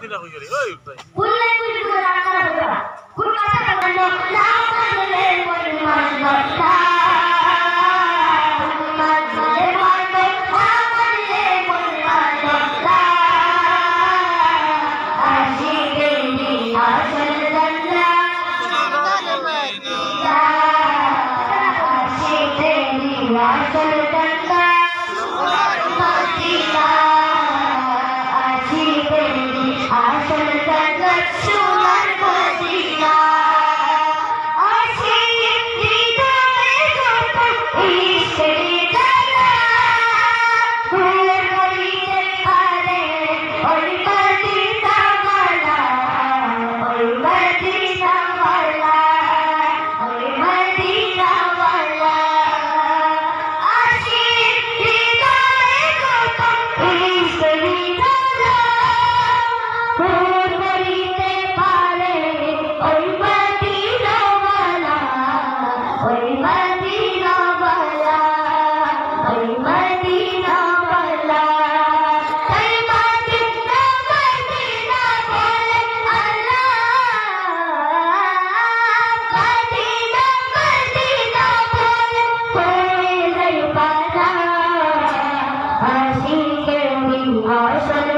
Medina কই গেলি ওই ভাই কুল্লে কুল করে আকার হবে কুল কাছে কান্দ না বলে পরিমান দত্তা মাঝে মাঝে আমারে পরিমান দত্তা আশিকে নি আসল দন্না আশিকে নি আসল দন্না মদিনা আসল জগৎ সোনার মদিনা আসে হৃদয়ে কত ঈশ্বরী জানা ভুল করিতে পারে ওই মদিনা ওয়ালা ওই মদিনা ওয়ালা ওই মদিনা ওয়ালা আসে হৃদয়ে কত ঈশ্বরী জানা ভুল করিতে পারে ওই মদিনা ওয়ালা ওই মদিনা ওয়ালা ওই মদিনা ওয়ালা তাই মদিনা মদিনা বলে আল্লাহ মদিনা মদিনা বলে হয়ে যায় পারা আশিকের আসল